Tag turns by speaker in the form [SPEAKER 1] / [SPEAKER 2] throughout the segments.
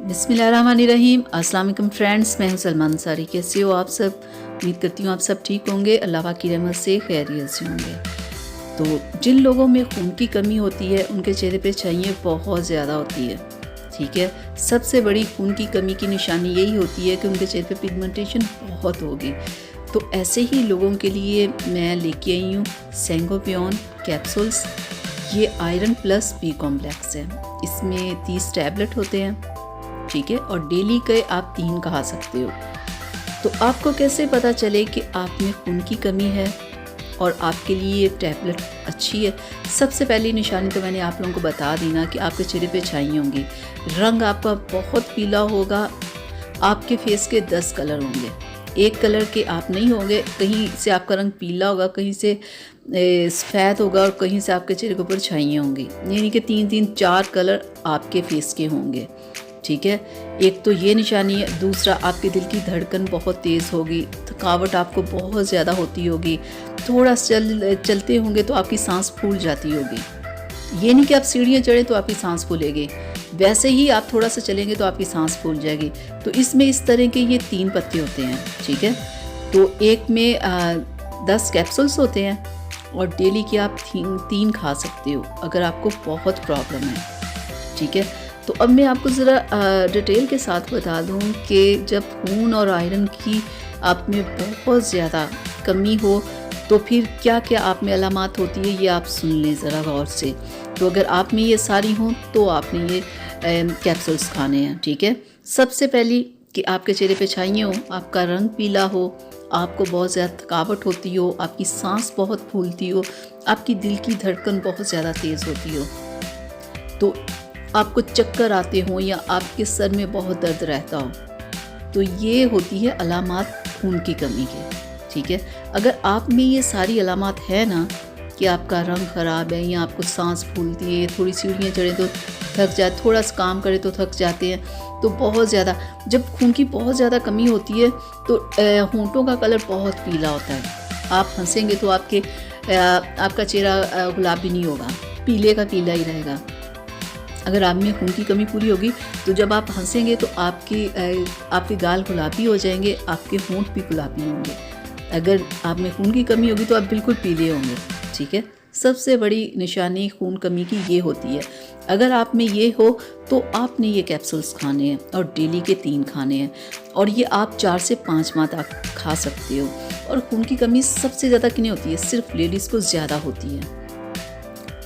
[SPEAKER 1] बिस्मिल्लाहिर्रहमानिर्रहीम। अस्सलाम वालेकुम फ्रेंड्स, मैं हूं सलमा अंसारी। कैसे हो आप सब? उम्मीद करती हूँ आप सब ठीक होंगे, अल्लाह पाक की रहमत से खैरियत से होंगे। तो जिन लोगों में खून की कमी होती है उनके चेहरे पे छाइयाँ बहुत ज़्यादा होती है, ठीक है। सबसे बड़ी खून की कमी की निशानी यही होती है कि उनके चेहरे पे पिगमेंटेशन बहुत होगी। तो ऐसे ही लोगों के लिए मैं लेके आई हूँ सैंगोबियन कैप्सूल्स। ये आयरन प्लस बी कॉम्प्लेक्स है। इसमें 30 टैबलेट होते हैं, ठीक है, और डेली के आप 3 खा सकते हो। तो आपको कैसे पता चले कि आप में खून की कमी है और आपके लिए ये टैबलेट अच्छी है? सबसे पहली निशानी तो मैंने आप लोगों को बता दी ना कि आपके चेहरे पे छाई होंगी, रंग आपका बहुत पीला होगा, आपके फेस के 10 कलर होंगे, एक कलर के आप नहीं होंगे। कहीं से आपका रंग पीला होगा, कहीं से सफ़ेद होगा और कहीं से आपके चेहरे के ऊपर छाइयाँ होंगी, यानी कि 3-4 कलर आपके फेस के होंगे, ठीक है। एक तो ये निशानी है। दूसरा, आपके दिल की धड़कन बहुत तेज़ होगी, थकावट आपको बहुत ज़्यादा होती होगी, थोड़ा चलते होंगे तो आपकी सांस फूल जाती होगी। ये नहीं कि आप सीढ़ियाँ चढ़ें तो आपकी सांस फूलेगी, वैसे ही आप थोड़ा सा चलेंगे तो आपकी सांस फूल जाएगी। तो इसमें इस तरह के ये 3 पत्ते होते हैं, ठीक है। तो एक में 10 कैप्सूल्स होते हैं और डेली की आप 3 खा सकते हो अगर आपको बहुत प्रॉब्लम है, ठीक है। तो अब मैं आपको ज़रा डिटेल के साथ बता दूं कि जब खून और आयरन की आप में बहुत ज़्यादा कमी हो तो फिर क्या क्या आप में अलामात होती है, ये आप सुन लें ज़रा गौर से। तो अगर आप में ये सारी हों तो आपने ये कैप्सूल्स खाने हैं, ठीक है। सबसे पहली कि आपके चेहरे पे छाइयाँ हो, आपका रंग पीला हो, आपको बहुत ज़्यादा थकावट होती हो, आपकी सांस बहुत फूलती हो, आपकी दिल की धड़कन बहुत ज़्यादा तेज़ होती हो, तो आपको चक्कर आते हो या आपके सर में बहुत दर्द रहता हो, तो ये होती है अलामात खून की कमी के, ठीक है। अगर आप में ये सारी अलामात है ना कि आपका रंग ख़राब है या आपको सांस फूलती है, थोड़ी सीढ़ियाँ चढ़ें तो थक जाए, थोड़ा सा काम करें तो थक जाते हैं, तो बहुत ज़्यादा जब खून की बहुत ज़्यादा कमी होती है तो होंठों का कलर बहुत पीला होता है। आप हंसेंगे तो आपका चेहरा गुलाबी नहीं होगा, पीले का पीला ही रहेगा। अगर आप में खून की कमी पूरी होगी तो जब आप हंसेंगे तो आपके गाल गुलाबी हो जाएंगे, आपके होंठ भी गुलाबी होंगे। अगर आप में खून की कमी होगी तो आप बिल्कुल पीले होंगे, ठीक है। सबसे बड़ी निशानी खून कमी की ये होती है। अगर आप में ये हो तो आपने ये कैप्सूल्स खाने हैं और डेली के 3 खाने हैं, और ये आप 4 से 5 माह तक खा सकते हो। और खून की कमी सबसे ज़्यादा किन्हें होती है? सिर्फ लेडीज़ को ज़्यादा होती है,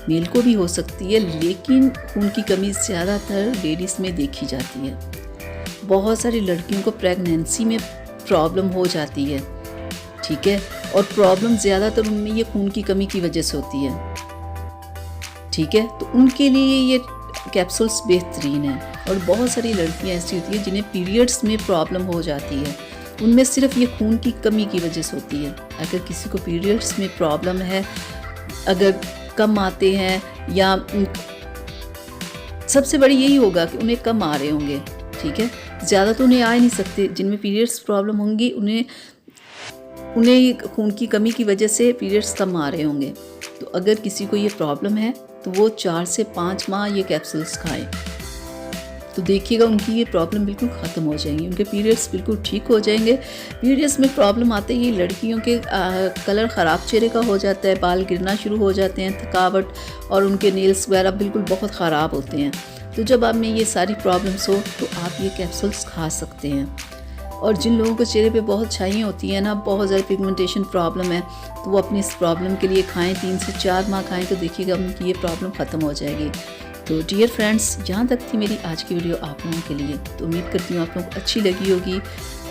[SPEAKER 1] मेल को भी हो सकती है, लेकिन खून की कमी ज़्यादातर लेडीज़ में देखी जाती है। बहुत सारी लड़कियों को प्रेगनेंसी में प्रॉब्लम हो जाती है, ठीक है, और प्रॉब्लम ज़्यादातर उनमें ये खून की कमी की वजह से होती है, ठीक है। तो उनके लिए ये कैप्सूल्स बेहतरीन है। और बहुत सारी लड़कियां ऐसी होती है जिन्हें पीरियड्स में प्रॉब्लम हो जाती है, उनमें सिर्फ ये खून की कमी की वजह से होती है। अगर किसी को पीरियड्स में प्रॉब्लम है, अगर कम आते हैं, या सबसे बड़ी यही होगा कि उन्हें कम आ रहे होंगे, ठीक है। ज़्यादा तो उन्हें आ ही नहीं सकते। जिनमें पीरियड्स प्रॉब्लम होंगी उन्हें खून की कमी की वजह से पीरियड्स कम आ रहे होंगे। तो अगर किसी को ये प्रॉब्लम है तो वो 4 से 5 माह ये कैप्सूल्स खाएं, तो देखिएगा उनकी ये प्रॉब्लम बिल्कुल ख़त्म हो जाएंगी, उनके पीरियड्स बिल्कुल ठीक हो जाएंगे। पीरियड्स में प्रॉब्लम आते ही लड़कियों के कलर ख़राब चेहरे का हो जाता है, बाल गिरना शुरू हो जाते हैं, थकावट, और उनके नेल्स वगैरह बिल्कुल बहुत ख़राब होते हैं। तो जब आप में ये सारी प्रॉब्लम्स हो तो आप ये कैप्सूल्स खा सकते हैं। और जिन लोगों को चेहरे पे बहुत छाइयाँ होती हैं ना, बहुत ज़्यादा पिगमेंटेशन प्रॉब्लम है, तो वो अपनी इस प्रॉब्लम के लिए खाएँ, 3 से 4 माह खाएँ, तो देखिएगा उनकी ये प्रॉब्लम ख़त्म हो जाएगी। तो डियर फ्रेंड्स, यहाँ तक थी मेरी आज की वीडियो आप लोगों के लिए। तो उम्मीद करती हूँ आप लोगों को अच्छी लगी होगी।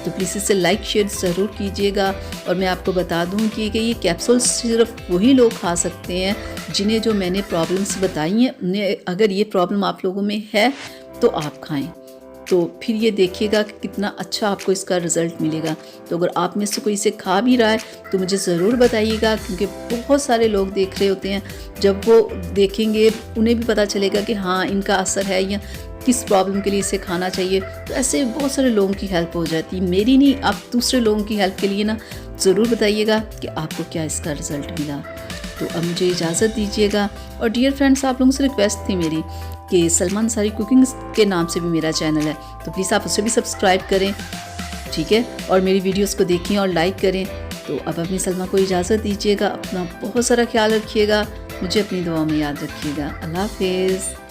[SPEAKER 1] तो प्लीज़ इसे लाइक शेयर ज़रूर कीजिएगा। और मैं आपको बता दूँ कि ये कैप्सूल्स सिर्फ वही लोग खा सकते हैं जिन्हें जो मैंने प्रॉब्लम्स बताई हैं, उन्हें अगर ये प्रॉब्लम आप लोगों में है तो आप खाएँ, तो फिर ये देखिएगा कि कितना अच्छा आपको इसका रिज़ल्ट मिलेगा। तो अगर आप में से कोई इसे खा भी रहा है तो मुझे ज़रूर बताइएगा, क्योंकि बहुत सारे लोग देख रहे होते हैं। जब वो देखेंगे उन्हें भी पता चलेगा कि हाँ इनका असर है या किस प्रॉब्लम के लिए इसे खाना चाहिए। तो ऐसे बहुत सारे लोगों की हेल्प हो जाती है, मेरी नहीं, आप दूसरे लोगों की हेल्प के लिए ना ज़रूर बताइएगा कि आपको क्या इसका रिज़ल्ट मिला। तो अब मुझे इजाज़त दीजिएगा। और डियर फ्रेंड्स, आप लोगों से रिक्वेस्ट थी मेरी कि सलमान सारी कुकिंग के नाम से भी मेरा चैनल है, तो प्लीज़ आप उसे भी सब्सक्राइब करें, ठीक है, और मेरी वीडियोस को देखें और लाइक करें। तो अब अपनी सलमा को इजाज़त दीजिएगा, अपना बहुत सारा ख्याल रखिएगा, मुझे अपनी दुआ में याद रखिएगा। अल्लाह हाफिज़।